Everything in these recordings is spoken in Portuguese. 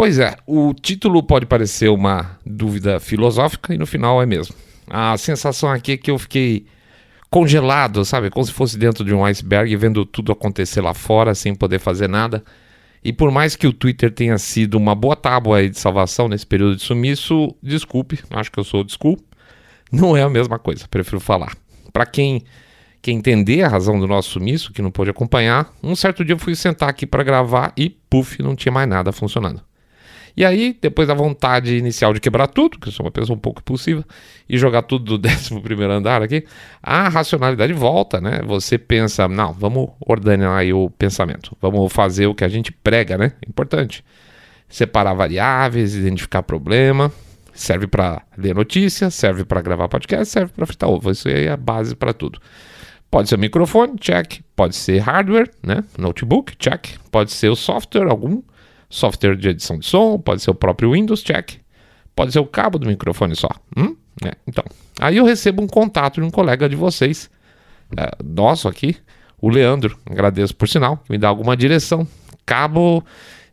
Pois é, o título pode parecer uma dúvida filosófica e no final é mesmo. A sensação aqui é que eu fiquei congelado, sabe? Como se fosse dentro de um iceberg, vendo tudo acontecer lá fora sem poder fazer nada. E por mais que o Twitter tenha sido uma boa tábua aí de salvação nesse período de sumiço, desculpe, acho que eu sou desculpe, não é a mesma coisa, prefiro falar. Para quem quer entender a razão do nosso sumiço, que não pôde acompanhar, um certo dia eu fui sentar aqui para gravar e, puf, não tinha mais nada funcionando. E aí, depois da vontade inicial de quebrar tudo, que eu sou uma pessoa um pouco impulsiva, e jogar tudo do 11º andar aqui, a racionalidade volta, né? Você pensa, não, vamos ordenar aí o pensamento, vamos fazer o que a gente prega, né? Importante. Separar variáveis, identificar problema, serve para ler notícias, serve para gravar podcast, serve para fritar ovo, isso aí é a base para tudo. Pode ser o microfone, check, pode ser hardware, né? Notebook, check, pode ser o software, algum software de edição de som, pode ser o próprio Windows, check. Pode ser o cabo do microfone só. Então, aí eu recebo um contato de um colega de vocês, nosso aqui, o Leandro, agradeço por sinal, que me dá alguma direção. Cabo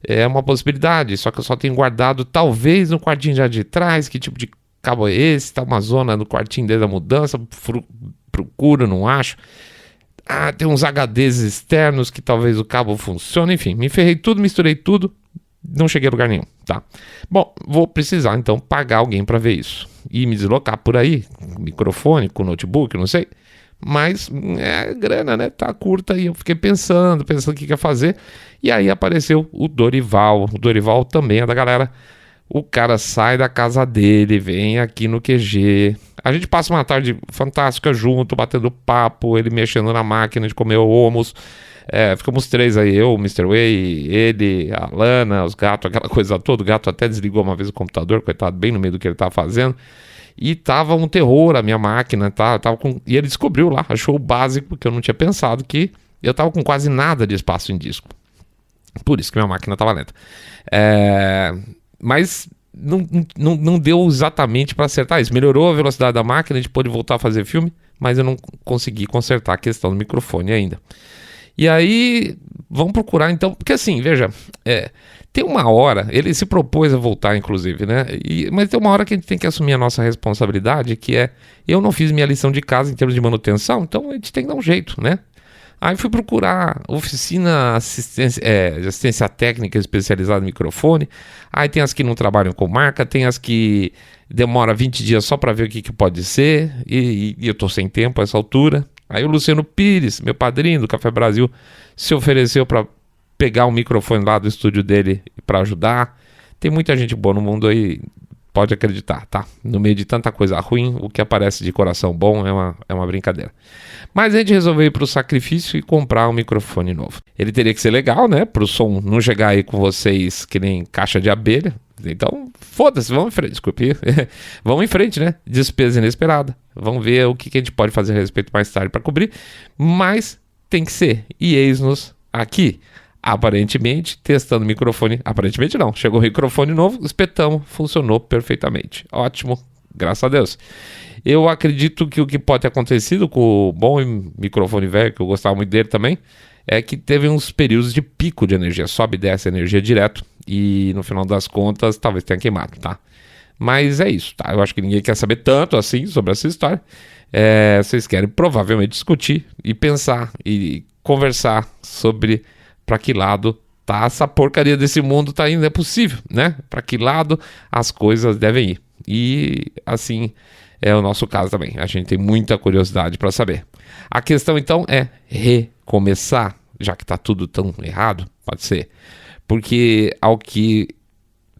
é uma possibilidade, só que eu só tenho guardado talvez no quartinho já de trás, que tipo de cabo é esse, tá uma zona no quartinho desde a mudança, procuro, não acho. Tem uns HDs externos que talvez o cabo funcione, enfim, me ferrei tudo, misturei tudo, não cheguei a lugar nenhum, tá? Bom, vou precisar então pagar alguém para ver isso e me deslocar por aí, com microfone, com notebook, não sei, mas grana, né? Tá curta e eu fiquei pensando o que ia fazer, e aí apareceu o Dorival também é da galera. O cara sai da casa dele, vem aqui no QG. A gente passa uma tarde fantástica junto, batendo papo, ele mexendo na máquina de comer o hummus. Ficamos 3 aí, eu, o Mr. Way, ele, a Lana, os gatos, aquela coisa toda. O gato até desligou uma vez o computador, coitado, bem no meio do que ele tava fazendo. E tava um terror a minha máquina, tá? E ele descobriu lá, achou o básico, porque eu não tinha pensado que eu tava com quase nada de espaço em disco. Por isso que minha máquina tava lenta. Mas não deu exatamente para acertar isso. Melhorou a velocidade da máquina, a gente pôde voltar a fazer filme, mas eu não consegui consertar a questão do microfone ainda. E aí, vamos procurar então, porque assim, veja, tem uma hora, ele se propôs a voltar inclusive, né? Mas tem uma hora que a gente tem que assumir a nossa responsabilidade, que eu não fiz minha lição de casa em termos de manutenção, então a gente tem que dar um jeito, né? Aí fui procurar oficina de assistência técnica especializada em microfone. Aí tem as que não trabalham com marca, tem as que demora 20 dias só para ver o que pode ser. E eu tô sem tempo a essa altura. Aí o Luciano Pires, meu padrinho do Café Brasil, se ofereceu para pegar o microfone lá do estúdio dele para ajudar. Tem muita gente boa no mundo aí, pode acreditar, tá? No meio de tanta coisa ruim, o que aparece de coração bom é uma brincadeira. Mas a gente resolveu ir pro sacrifício e comprar um microfone novo. Ele teria que ser legal, né? Pro som não chegar aí com vocês que nem caixa de abelha. Então, foda-se, vamos em frente, desculpe. Vamos em frente, né? Despesa inesperada. Vamos ver o que a gente pode fazer a respeito mais tarde para cobrir. Mas tem que ser. E eis-nos aqui. Aparentemente, testando o microfone. Aparentemente não. Chegou o microfone novo, espetamos, funcionou perfeitamente. Ótimo, graças a Deus. Eu acredito que o que pode ter acontecido com o bom microfone velho, que eu gostava muito dele também, é que teve uns períodos de pico de energia. Sobe e desce a energia direto. E no final das contas, talvez tenha queimado, tá? Mas é isso, tá? Eu acho que ninguém quer saber tanto assim sobre essa história. Vocês querem provavelmente discutir e pensar e conversar sobre para que lado tá essa porcaria desse mundo tá indo, é possível, né? Para que lado as coisas devem ir. E assim é o nosso caso também. A gente tem muita curiosidade para saber. A questão então é recomeçar, já que tá tudo tão errado, pode ser. Porque ao que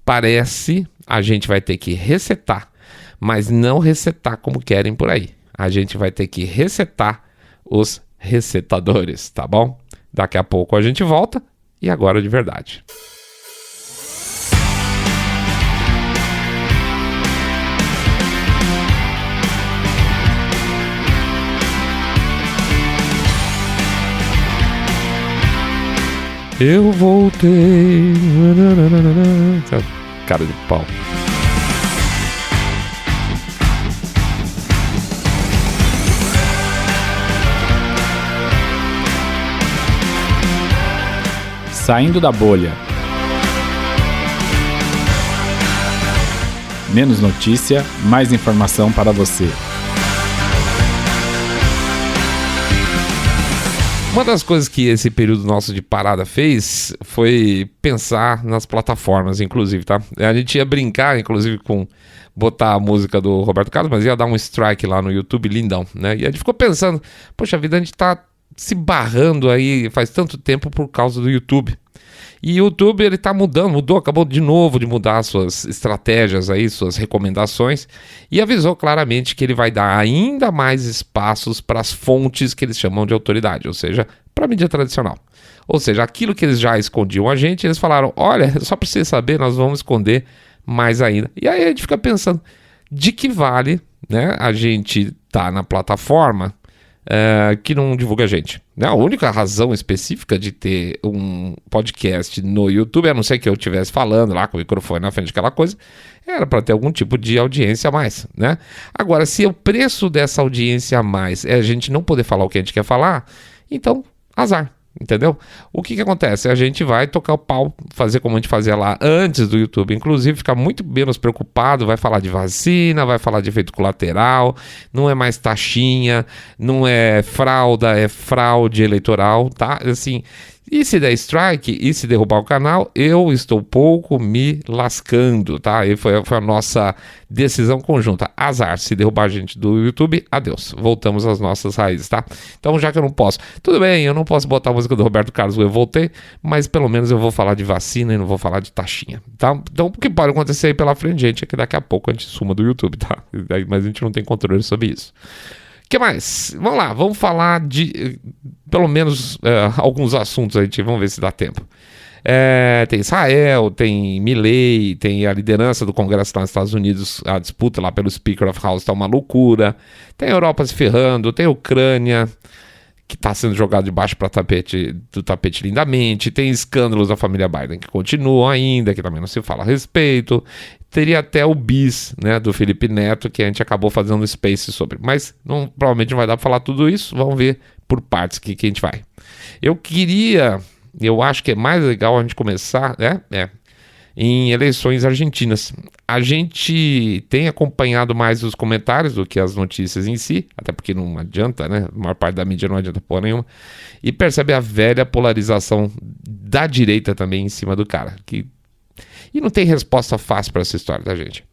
parece, a gente vai ter que resetar, mas não resetar como querem por aí. A gente vai ter que resetar os resetadores, tá bom? Daqui a pouco a gente volta, e agora de verdade. Eu voltei. Cara de pau. Saindo da bolha. Menos notícia, mais informação para você. Uma das coisas que esse período nosso de parada fez foi pensar nas plataformas, inclusive, tá? A gente ia brincar, inclusive, com botar a música do Roberto Carlos, mas ia dar um strike lá no YouTube lindão, né? E a gente ficou pensando, poxa vida, a gente tá se barrando aí faz tanto tempo por causa do YouTube. E o YouTube, ele tá mudou, acabou de novo de mudar suas estratégias aí, suas recomendações, e avisou claramente que ele vai dar ainda mais espaços para as fontes que eles chamam de autoridade, ou seja, para a mídia tradicional. Ou seja, aquilo que eles já escondiam a gente, eles falaram, olha, só para você saber, nós vamos esconder mais ainda. E aí a gente fica pensando, de que vale, né, a gente tá na plataforma que não divulga a gente. A única razão específica de ter um podcast no YouTube, a não ser que eu estivesse falando lá com o microfone na frente daquela coisa, era para ter algum tipo de audiência a mais, né? Agora, se o preço dessa audiência a mais é a gente não poder falar o que a gente quer falar, então, azar. Entendeu? O que acontece? A gente vai tocar o pau, fazer como a gente fazia lá antes do YouTube, inclusive ficar muito menos preocupado, vai falar de vacina, vai falar de efeito colateral, não é mais taxinha, não é fralda, é fraude eleitoral, tá? Assim, e se der strike, e se derrubar o canal, eu estou pouco me lascando, tá? E foi a nossa decisão conjunta. Azar, se derrubar a gente do YouTube, adeus. Voltamos às nossas raízes, tá? Então, já que eu não posso... Tudo bem, eu não posso botar a música do Roberto Carlos, eu voltei, mas pelo menos eu vou falar de vacina e não vou falar de taxinha, tá? Então, o que pode acontecer aí pela frente, gente, é que daqui a pouco a gente suma do YouTube, tá? Mas a gente não tem controle sobre isso. O que mais? Vamos lá, vamos falar de pelo menos alguns assuntos aí, vamos ver se dá tempo. Tem Israel, tem Milley, tem a liderança do Congresso lá nos Estados Unidos, a disputa lá pelo Speaker of House tá uma loucura, tem a Europa se ferrando, tem a Ucrânia, que está sendo jogado debaixo do tapete lindamente, tem escândalos da família Biden que continuam ainda, que também não se fala a respeito, teria até o bis, né, do Felipe Neto, que a gente acabou fazendo um space sobre, mas provavelmente não vai dar para falar tudo isso, vamos ver por partes que a gente vai. Eu acho que é mais legal a gente começar, né, em eleições argentinas. A gente tem acompanhado mais os comentários do que as notícias em si, até porque não adianta, né? A maior parte da mídia não adianta porra nenhuma. E percebe a velha polarização da direita também em cima do cara. E não tem resposta fácil para essa história, tá, gente?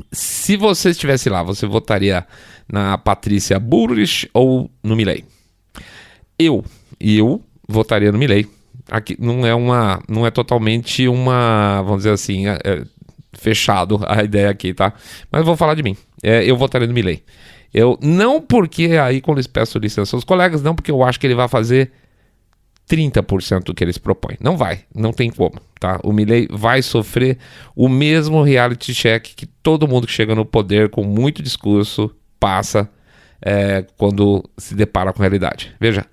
Se você estivesse lá, você votaria na Patrícia Bullrich ou no Milley? Eu votaria no Milley. Aqui não é totalmente vamos dizer assim, fechado a ideia aqui, tá? Mas eu vou falar de mim. Eu votaria no Milley. Não porque, aí quando eles peço licença aos colegas, não porque eu acho que ele vai fazer 30% do que eles propõem. Não vai, não tem como, tá? O Milley vai sofrer o mesmo reality check que todo mundo que chega no poder com muito discurso passa quando se depara com a realidade. Veja,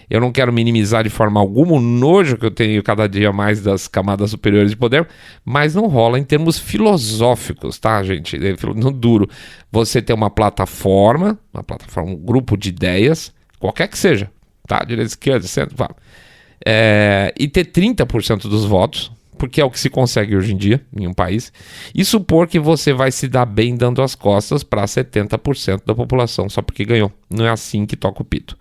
eu não quero minimizar de forma alguma o nojo que eu tenho cada dia mais das camadas superiores de poder, mas não rola em termos filosóficos, tá, gente? No duro. Você tem uma plataforma, um grupo de ideias, qualquer que seja, tá? Direita, esquerda, centro, e ter 30% dos votos, porque é o que se consegue hoje em dia em um país, e supor que você vai se dar bem dando as costas para 70% da população só porque ganhou. Não é assim que toca o pito.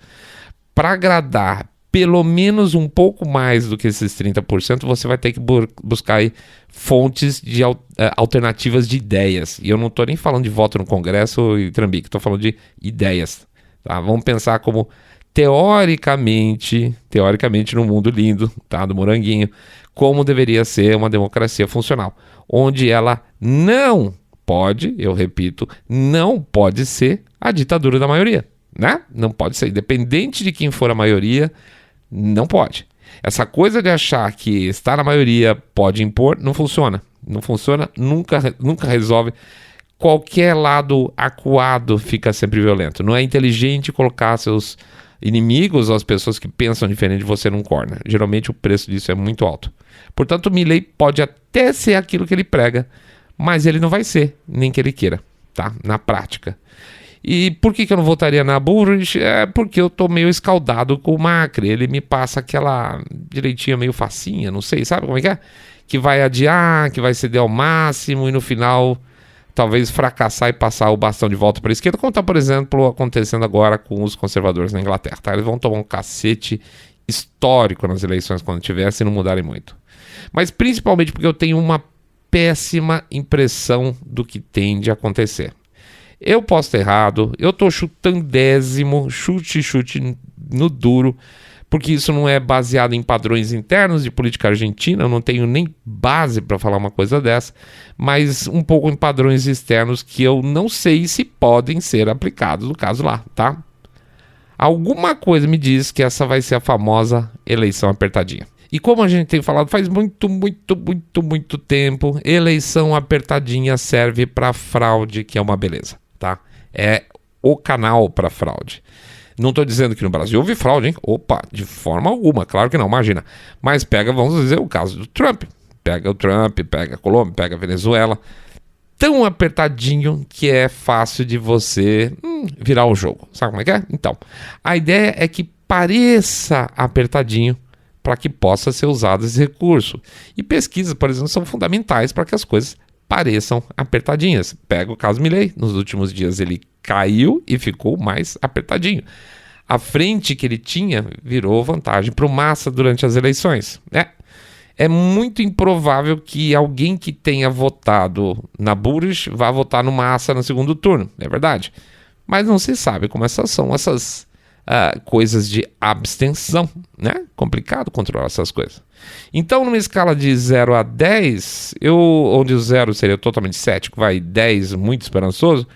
Para agradar pelo menos um pouco mais do que esses 30%, você vai ter que buscar aí fontes de alternativas de ideias. E eu não estou nem falando de voto no Congresso e trambique, estou falando de ideias. Tá? Vamos pensar como, teoricamente no mundo lindo, tá, do moranguinho, como deveria ser uma democracia funcional, onde ela não pode, eu repito, não pode ser a ditadura da maioria. Né? Não pode ser, independente de quem for a maioria, não pode. Essa coisa de achar que estar na maioria pode impor, não funciona. Não funciona, nunca resolve. Qualquer lado acuado fica sempre violento. Não é inteligente colocar seus inimigos, ou as pessoas que pensam diferente de você, num corner. Geralmente o preço disso é muito alto. Portanto, o Milley pode até ser aquilo que ele prega, mas ele não vai ser, nem que ele queira, tá? Na prática. E por que eu não votaria na Bullrich? Porque eu tô meio escaldado com o Macri. Ele me passa aquela direitinha meio facinha, não sei, sabe como é que é? Que vai adiar, que vai ceder ao máximo e no final talvez fracassar e passar o bastão de volta para a esquerda, como está, por exemplo, acontecendo agora com os conservadores na Inglaterra. Tá? Eles vão tomar um cacete histórico nas eleições quando tiver, se não mudarem muito. Mas principalmente porque eu tenho uma péssima impressão do que tende a acontecer. Eu posso estar errado, eu estou chutando décimo, chute no duro, porque isso não é baseado em padrões internos de política argentina, eu não tenho nem base para falar uma coisa dessa, mas um pouco em padrões externos que eu não sei se podem ser aplicados no caso lá, tá? Alguma coisa me diz que essa vai ser a famosa eleição apertadinha. E como a gente tem falado faz muito tempo, eleição apertadinha serve para fraude, que é uma beleza, tá? É o canal para fraude. Não estou dizendo que no Brasil houve fraude, hein? Opa, de forma alguma, claro que não, imagina. Mas pega, vamos dizer, o caso do Trump. Pega o Trump, pega a Colômbia, pega a Venezuela. Tão apertadinho que é fácil de você virar o jogo. Sabe como é que é? Então, a ideia é que pareça apertadinho para que possa ser usado esse recurso. E pesquisas, por exemplo, são fundamentais para que as coisas pareçam apertadinhas. Pega o caso Milei. Nos últimos dias ele caiu e ficou mais apertadinho. A frente que ele tinha virou vantagem para o Massa durante as eleições. É muito improvável que alguém que tenha votado na Bullrich vá votar no Massa no segundo turno, é verdade. Mas não se sabe como são essas coisas de abstenção, né? Complicado controlar essas coisas. Então, numa escala de 0 a 10, onde o 0 seria totalmente cético, 10 muito esperançoso,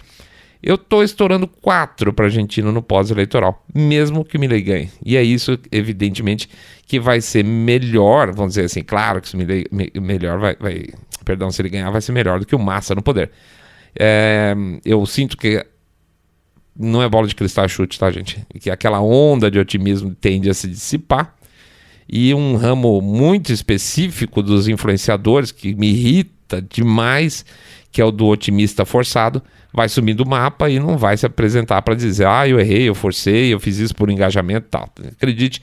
eu estou estourando 4 para a Argentina no pós-eleitoral, mesmo que o Milei ganhe. E é isso, evidentemente, que vai ser melhor, vamos dizer assim, claro que se o Milei melhor se ele ganhar, vai ser melhor do que o Massa no poder. Eu sinto que não é bola de cristal chute, tá, gente? Que aquela onda de otimismo tende a se dissipar. E um ramo muito específico dos influenciadores, que me irrita demais, que é o do otimista forçado, vai sumir do mapa e não vai se apresentar para dizer eu errei, eu forcei, eu fiz isso por engajamento e tal. Acredite,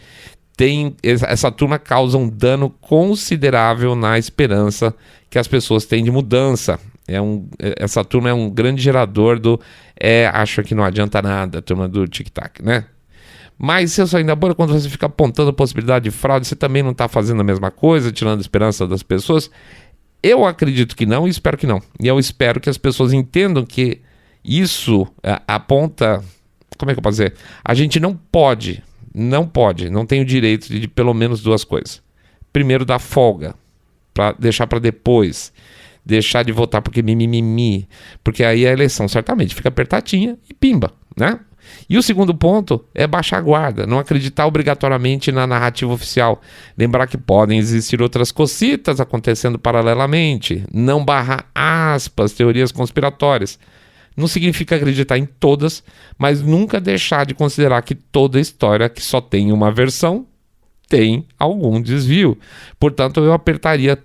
essa turma causa um dano considerável na esperança que as pessoas têm de mudança. Essa turma é um grande gerador acho que não adianta nada, a turma do tic-tac, né? Mas se eu sair da bolha, quando você fica apontando a possibilidade de fraude, você também não está fazendo a mesma coisa, tirando a esperança das pessoas? Eu acredito que não e espero que não. E eu espero que as pessoas entendam que isso aponta... Como é que eu posso dizer? A gente não tem o direito de pelo menos duas coisas. Primeiro, dar folga, para deixar para depois. Deixar de votar porque mimimi. Porque aí a eleição certamente fica apertadinha e pimba, né? E o segundo ponto é baixar a guarda, não acreditar obrigatoriamente na narrativa oficial. Lembrar que podem existir outras cocitas acontecendo paralelamente. Não barrar aspas, teorias conspiratórias. Não significa acreditar em todas, mas nunca deixar de considerar que toda história que só tem uma versão tem algum desvio. Portanto, eu apertaria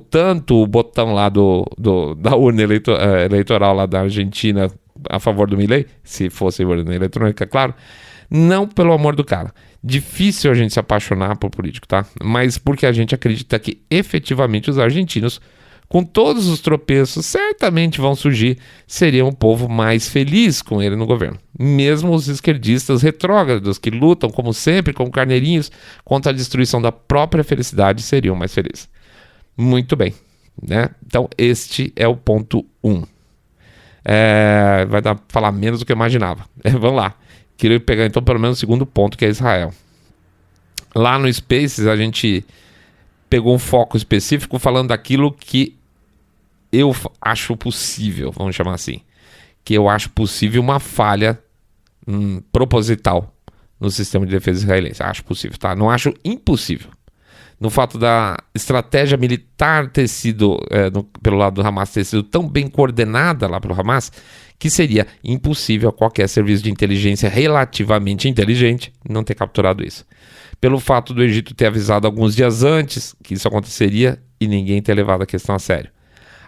tanto o botão lá da urna eleitoral lá da Argentina a favor do Milei, se fosse urna eletrônica, claro, não pelo amor do cara. Difícil a gente se apaixonar por político, tá? Mas porque a gente acredita que efetivamente os argentinos, com todos os tropeços, certamente vão surgir, seria um povo mais feliz com ele no governo. Mesmo os esquerdistas retrógrados, que lutam, como sempre, como carneirinhos, contra a destruição da própria felicidade, seriam mais felizes. Muito bem, né? Então, este é o ponto 1. Vai falar menos do que eu imaginava. Vamos lá. Queria pegar, então, pelo menos o segundo ponto, que é Israel. Lá no Spaces, a gente pegou um foco específico falando daquilo que eu acho possível, vamos chamar assim. Que eu acho possível uma falha proposital no sistema de defesa israelense. Acho possível, tá? Não acho impossível. No fato da estratégia militar ter sido, pelo lado do Hamas, ter sido tão bem coordenada lá pelo Hamas, que seria impossível a qualquer serviço de inteligência relativamente inteligente não ter capturado isso. Pelo fato do Egito ter avisado alguns dias antes que isso aconteceria e ninguém ter levado a questão a sério.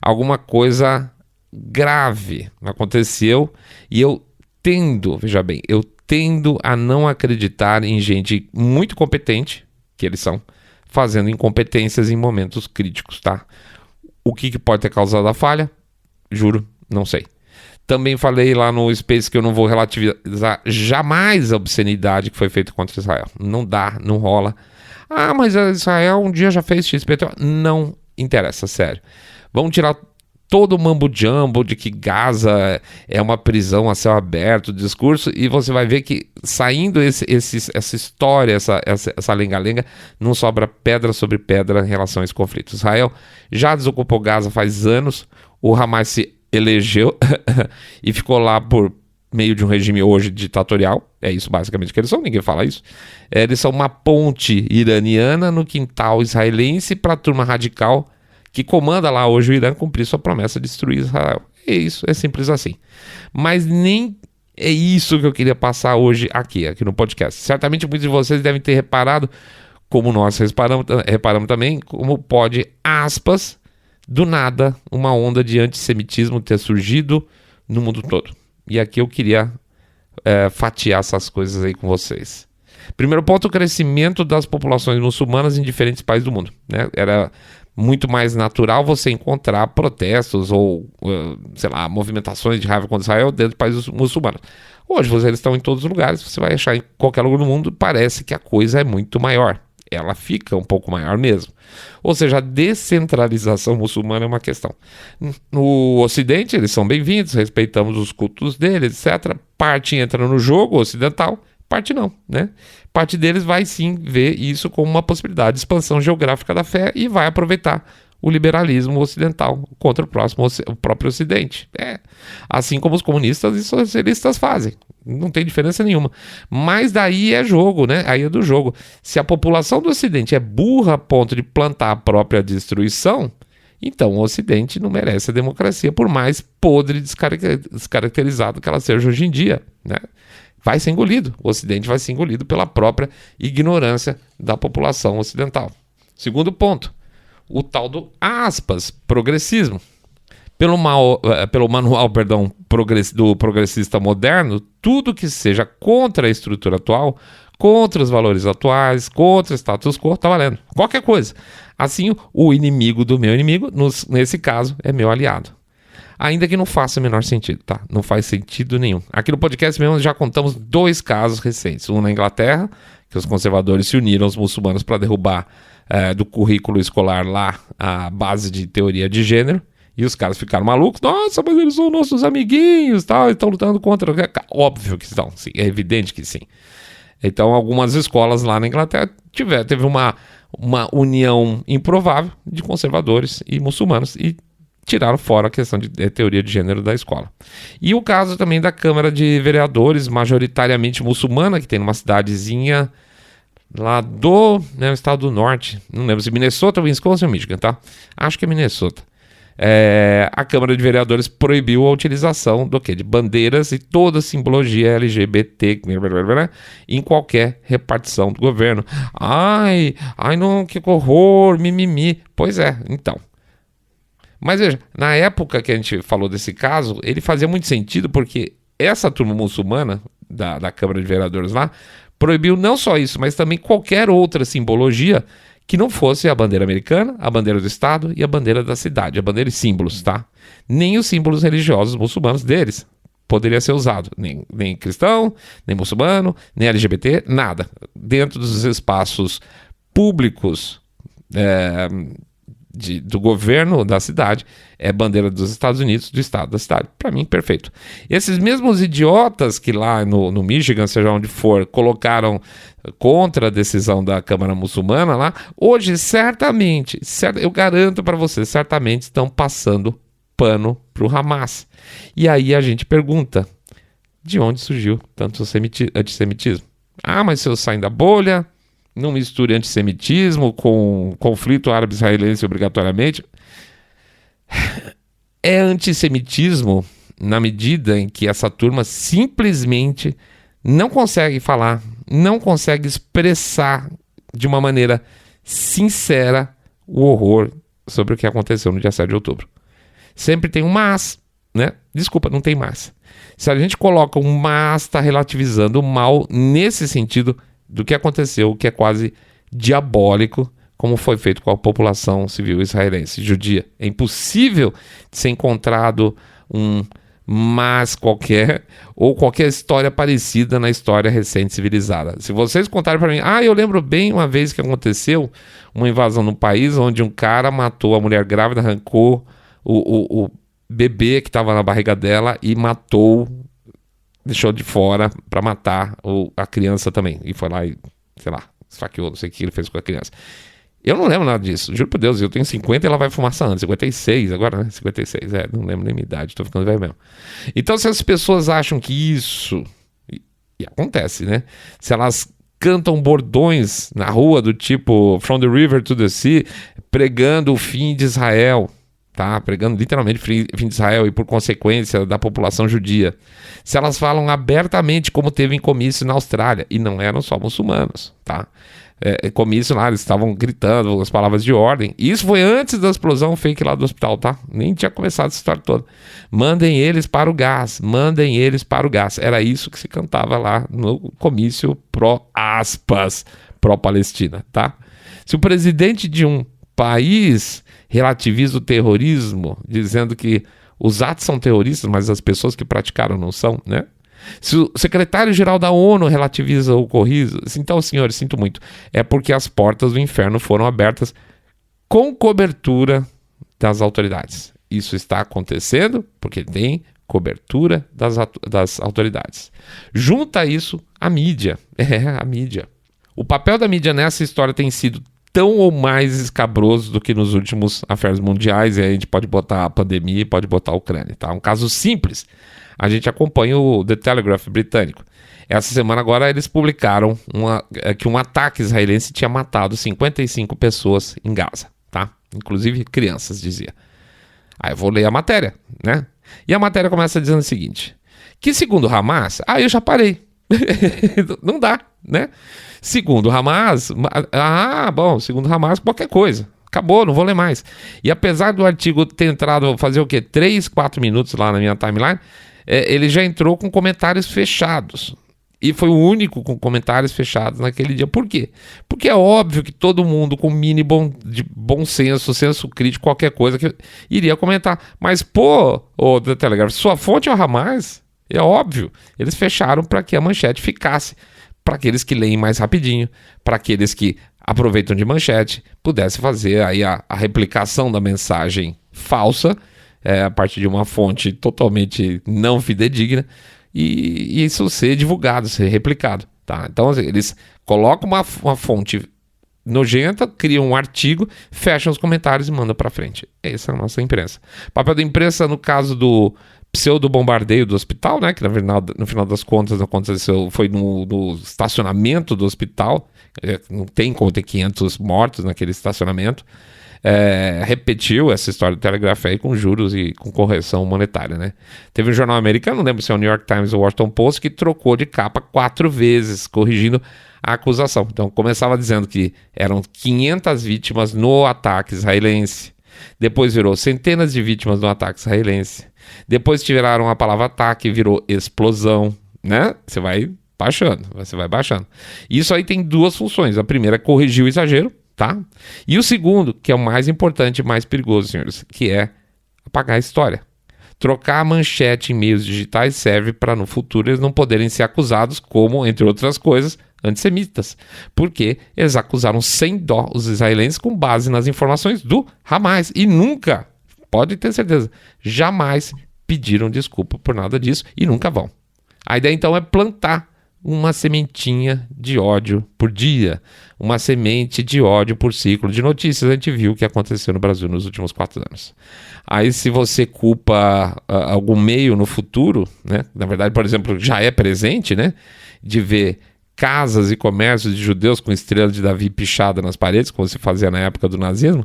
Alguma coisa grave aconteceu e eu tendo a não acreditar em gente muito competente, que eles são, fazendo incompetências em momentos críticos, tá? O que pode ter causado a falha? Juro, não sei. Também falei lá no Space que eu não vou relativizar jamais a obscenidade que foi feita contra Israel. Não dá, não rola. Ah, mas Israel um dia já fez XPTO. Não interessa, sério. Vamos tirar todo o mambo-jumbo de que Gaza é uma prisão a céu aberto, discurso, e você vai ver que saindo essa história, essa lenga-lenga, não sobra pedra sobre pedra em relação a esse conflito. Israel já desocupou Gaza faz anos, o Hamas se elegeu e ficou lá por meio de um regime hoje ditatorial. É isso basicamente que eles são, ninguém fala isso. Eles são uma ponte iraniana no quintal israelense para a turma radical que comanda lá hoje o Irã cumprir sua promessa de destruir Israel. É isso, é simples assim. Mas nem é isso que eu queria passar hoje aqui no podcast. Certamente muitos de vocês devem ter reparado, como nós reparamos também, como pode, aspas, do nada, uma onda de antissemitismo ter surgido no mundo todo. E aqui eu queria fatiar essas coisas aí com vocês. Primeiro ponto, o crescimento das populações muçulmanas em diferentes países do mundo, né? Era muito mais natural você encontrar protestos ou, sei lá, movimentações de raiva contra Israel dentro de países muçulmanos. Hoje eles estão em todos os lugares, você vai achar em qualquer lugar do mundo, parece que a coisa é muito maior. Ela fica um pouco maior mesmo. Ou seja, a descentralização muçulmana é uma questão. No Ocidente, eles são bem-vindos, respeitamos os cultos deles, etc. Parte entra no jogo ocidental, parte não, né? Parte deles vai sim ver isso como uma possibilidade de expansão geográfica da fé e vai aproveitar o liberalismo ocidental contra o próprio Ocidente. Assim como os comunistas e socialistas fazem. Não tem diferença nenhuma. Mas daí é jogo, né? Aí é do jogo. Se a população do Ocidente é burra a ponto de plantar a própria destruição, então o Ocidente não merece a democracia, por mais podre e descaracterizado que ela seja hoje em dia, né? Vai ser engolido. O Ocidente vai ser engolido pela própria ignorância da população ocidental. Segundo ponto, o tal do, aspas, progressismo. Pelo manual do progressista moderno, tudo que seja contra a estrutura atual, contra os valores atuais, contra o status quo, está valendo. Qualquer coisa. Assim, o inimigo do meu inimigo, nesse caso, é meu aliado. Ainda que não faça o menor sentido, tá? Não faz sentido nenhum. Aqui no podcast mesmo já contamos 2 casos recentes. Um na Inglaterra, que os conservadores se uniram aos muçulmanos para derrubar do currículo escolar lá a base de teoria de gênero. E os caras ficaram malucos. Nossa, mas eles são nossos amiguinhos, tal, estão lutando contra... Óbvio que estão, sim. É evidente que sim. Então, algumas escolas lá na Inglaterra teve uma união improvável de conservadores e muçulmanos e tiraram fora a questão de teoria de gênero da escola. E o caso também da Câmara de Vereadores, majoritariamente muçulmana, que tem numa cidadezinha lá do estado do norte, não lembro se Minnesota, Wisconsin ou Michigan, tá? Acho que é Minnesota. A Câmara de Vereadores proibiu a utilização do quê? De bandeiras e toda simbologia LGBT em qualquer repartição do governo. Ai, não, que horror, mimimi. Pois é, então. Mas veja, na época que a gente falou desse caso, ele fazia muito sentido porque essa turma muçulmana da Câmara de Vereadores lá proibiu não só isso, mas também qualquer outra simbologia que não fosse a bandeira americana, a bandeira do estado e a bandeira da cidade, a bandeira e símbolos, tá? Nem os símbolos religiosos muçulmanos deles poderia ser usado, nem cristão, nem muçulmano, nem LGBT, nada. Dentro dos espaços públicos do governo da cidade, é bandeira dos Estados Unidos, do estado da cidade. Para mim, perfeito. Esses mesmos idiotas que lá no Michigan, seja onde for, colocaram contra a decisão da Câmara Muçulmana lá, hoje certamente, eu garanto para vocês, certamente estão passando pano para o Hamas. E aí a gente pergunta, de onde surgiu tanto antissemitismo? Ah, mas se eu saio da bolha, não misture antissemitismo com conflito árabe-israelense obrigatoriamente. É antissemitismo na medida em que essa turma simplesmente não consegue falar, não consegue expressar de uma maneira sincera o horror sobre o que aconteceu no dia 7 de outubro. Sempre tem um mas, né? Desculpa, não tem mas. Se a gente coloca um mas, está relativizando o mal nesse sentido do que aconteceu, que é quase diabólico como foi feito com a população civil israelense, judia. É impossível de ser encontrado um mas qualquer, ou qualquer história parecida na história recente civilizada. Se vocês contarem para mim, eu lembro bem uma vez que aconteceu uma invasão no país onde um cara matou a mulher grávida, arrancou o bebê que estava na barriga dela e matou, deixou de fora para matar a criança também. E foi lá e, sei lá, esfaqueou, não sei o que ele fez com a criança. Eu não lembro nada disso, juro por Deus, eu tenho 50 e ela vai fumaça antes, 56 agora, né? 56, não lembro nem minha idade, tô ficando velho mesmo. Então se as pessoas acham que isso, e acontece, né? Se elas cantam bordões na rua do tipo From the River to the Sea, pregando o fim de Israel, tá? Pregando literalmente o fim de Israel e por consequência da população judia. Se elas falam abertamente como teve em comício na Austrália, e não eram só muçulmanos, tá? Comício lá, eles estavam gritando as palavras de ordem. E isso foi antes da explosão fake lá do hospital, tá? Nem tinha começado essa história toda. Mandem eles para o gás, mandem eles para o gás. Era isso que se cantava lá no comício pró-Palestina, tá? Se o presidente de um país relativiza o terrorismo, dizendo que os atos são terroristas, mas as pessoas que praticaram não são, né? Se o secretário-geral da ONU relativiza o ocorrido, então, senhores, sinto muito, é porque as portas do inferno foram abertas com cobertura das autoridades. Isso está acontecendo porque tem cobertura das autoridades. Junta isso a mídia. A mídia. O papel da mídia nessa história tem sido tão ou mais escabroso do que nos últimos affaires mundiais, e aí a gente pode botar a pandemia e pode botar a Ucrânia, tá? Um caso simples. A gente acompanha o The Telegraph britânico. Essa semana agora eles publicaram que um ataque israelense tinha matado 55 pessoas em Gaza, tá? Inclusive crianças, dizia. Aí eu vou ler a matéria, né? E a matéria começa dizendo o seguinte, que segundo Hamas, eu já parei. Não dá, né? Segundo Hamas, segundo Hamas, qualquer coisa. Acabou, não vou ler mais. E apesar do artigo ter entrado, fazer o quê? 3, 4 minutos lá na minha timeline, ele já entrou com comentários fechados. E foi o único com comentários fechados naquele dia. Por quê? Porque é óbvio que todo mundo com mínimo de bom senso, senso crítico, qualquer coisa, que iria comentar. Mas, o The Telegraph, sua fonte é o Hamas? É óbvio. Eles fecharam para que a manchete ficasse. Para aqueles que leem mais rapidinho, para aqueles que aproveitam de manchete, pudesse fazer aí a replicação da mensagem falsa, a partir de uma fonte totalmente não fidedigna, e isso ser divulgado, ser replicado, tá? Então eles colocam uma fonte nojenta, criam um artigo, fecham os comentários e mandam para frente. Essa é a nossa imprensa. O papel da imprensa no caso do pseudo-bombardeio do hospital, né, que no final das contas aconteceu, foi no estacionamento do hospital, não tem como ter 500 mortos naquele estacionamento, repetiu essa história do Telegraph aí com juros e com correção monetária, né. Teve um jornal americano, não lembro se é o New York Times ou o Washington Post, que trocou de capa 4 vezes, corrigindo a acusação. Então começava dizendo que eram 500 vítimas no ataque israelense, depois virou centenas de vítimas no ataque israelense, depois tiraram a palavra ataque, virou explosão, né? Você vai baixando. Isso aí tem duas funções. A primeira é corrigir o exagero, tá? E o segundo, que é o mais importante e mais perigoso, senhores, que é apagar a história. Trocar a manchete em meios digitais serve para no futuro eles não poderem ser acusados como, entre outras coisas, antissemitas, porque eles acusaram sem dó os israelenses com base nas informações do Hamas e nunca, pode ter certeza, jamais pediram desculpa por nada disso e nunca vão. A ideia então é plantar uma sementinha de ódio por dia, uma semente de ódio por ciclo de notícias. A gente viu o que aconteceu no Brasil nos últimos 4 anos. Aí se você culpa algum meio no futuro, né, na verdade, por exemplo, já é presente, né, de ver casas e comércios de judeus com estrela de Davi pichada nas paredes, como se fazia na época do nazismo,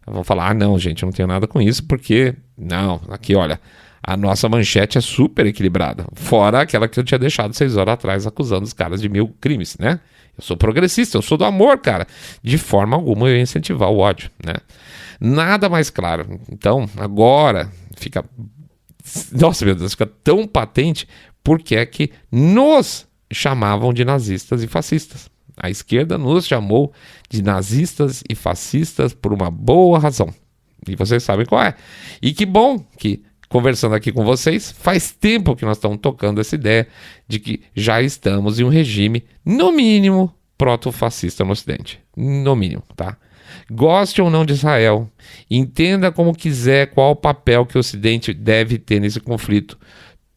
vão falar, não, gente, eu não tenho nada com isso, porque, não, aqui, olha, a nossa manchete é super equilibrada, fora aquela que eu tinha deixado 6 horas atrás, acusando os caras de 1000 crimes, né? Eu sou progressista, eu sou do amor, cara. De forma alguma eu ia incentivar o ódio, né? Nada mais claro. Então, agora, fica... Nossa, meu Deus, fica tão patente porque é que nos chamavam de nazistas e fascistas, A esquerda nos chamou de nazistas e fascistas por uma boa razão. E vocês sabem qual é. E que bom que, conversando aqui com vocês, faz tempo que nós estamos tocando essa ideia de que já estamos em um regime, no mínimo, proto-fascista no Ocidente. No mínimo, tá? Goste ou não de Israel, entenda como quiser qual o papel que o Ocidente deve ter nesse conflito.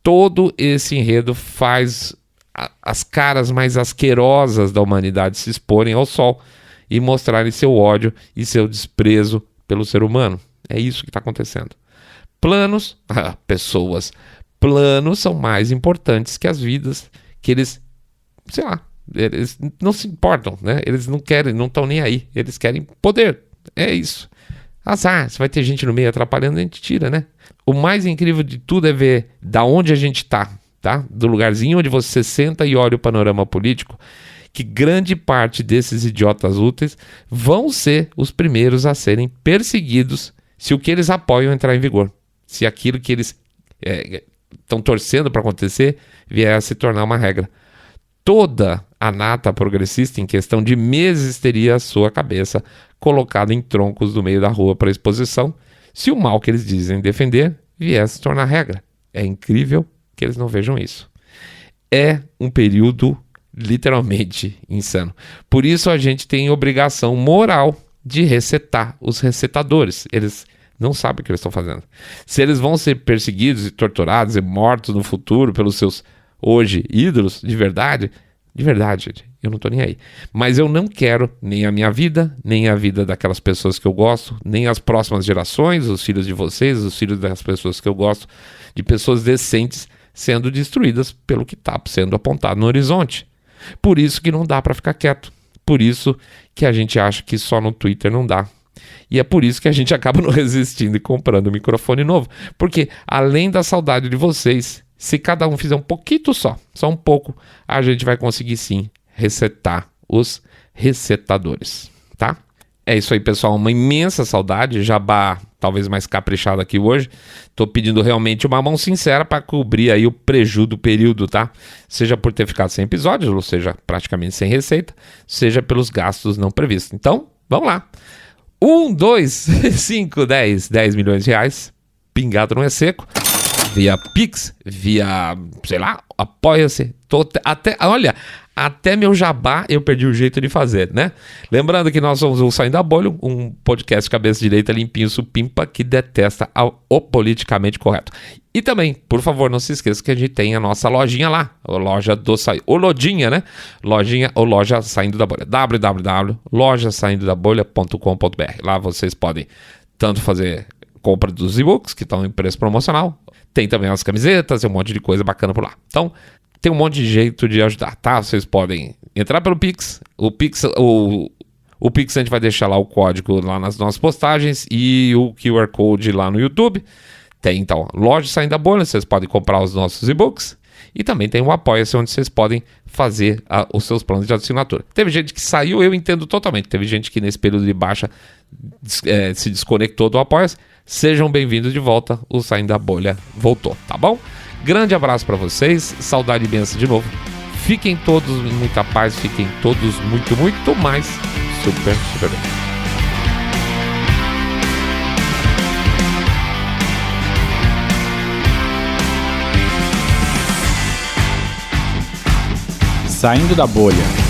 Todo esse enredo faz as caras mais asquerosas da humanidade se exporem ao sol e mostrarem seu ódio e seu desprezo pelo ser humano. É isso que está acontecendo. Planos, pessoas, planos são mais importantes que as vidas, que eles, sei lá, eles não se importam, né? Eles não querem, não estão nem aí, eles querem poder, é isso. Azar, se vai ter gente no meio atrapalhando, a gente tira, né? O mais incrível de tudo é ver da onde a gente tá? Do lugarzinho onde você senta e olha o panorama político, que grande parte desses idiotas úteis vão ser os primeiros a serem perseguidos se o que eles apoiam entrar em vigor. Se aquilo que eles estão torcendo para acontecer vier a se tornar uma regra. Toda a nata progressista, em questão de meses, teria a sua cabeça colocada em troncos no meio da rua para exposição, se o mal que eles dizem defender viesse a se tornar regra. É incrível que eles não vejam isso. É um período literalmente insano. Por isso a gente tem obrigação moral de resetar os resetadores. Eles não sabem o que eles estão fazendo. Se eles vão ser perseguidos e torturados e mortos no futuro pelos seus hoje ídolos, de verdade, gente, eu não tô nem aí. Mas eu não quero nem a minha vida, nem a vida daquelas pessoas que eu gosto, nem as próximas gerações, os filhos de vocês, os filhos das pessoas que eu gosto, de pessoas decentes sendo destruídas pelo que está sendo apontado no horizonte. Por isso que não dá para ficar quieto. Por isso que a gente acha que só no Twitter não dá. E é por isso que a gente acaba não resistindo e comprando um microfone novo. Porque além da saudade de vocês, se cada um fizer um pouquinho só um pouco, a gente vai conseguir sim resetar os resetadores, tá? É isso aí, pessoal, uma imensa saudade, jabá talvez mais caprichado aqui hoje. Tô pedindo realmente uma mão sincera para cobrir aí o preju do período, tá? Seja por ter ficado sem episódios, ou seja, praticamente sem receita, seja pelos gastos não previstos. Então, vamos lá. 1, 2, 5, 10 milhões de reais, pingado não é seco, via Pix, via, sei lá, apoia-se, até meu jabá eu perdi o jeito de fazer, né? Lembrando que nós somos o Saindo da Bolha, um podcast cabeça direita, limpinho, supimpa, que detesta o politicamente correto. E também, por favor, não se esqueça que a gente tem a nossa lojinha lá, a loja do ou lojinha, né? Lojinha ou loja Saindo da Bolha, www.lojasaindodabolha.com.br. Lá vocês podem tanto fazer compra dos e-books, que estão em preço promocional, tem também as camisetas e um monte de coisa bacana por lá. Então, tem um monte de jeito de ajudar, tá? Vocês podem entrar pelo Pix. O Pix a gente vai deixar lá o código lá nas nossas postagens e o QR Code lá no YouTube. Tem, então, loja Saindo da Bolha, vocês podem comprar os nossos e-books. E também tem o Apoia-se, onde vocês podem fazer os seus planos de assinatura. Teve gente que saiu, eu entendo totalmente. Teve gente que nesse período de baixa se desconectou do Apoia-se. Sejam bem-vindos de volta, o Saindo da Bolha voltou, tá bom? Grande abraço para vocês, saudade imensa de novo. Fiquem todos em muita paz, fiquem todos muito, muito mais super bem. Saindo da Bolha.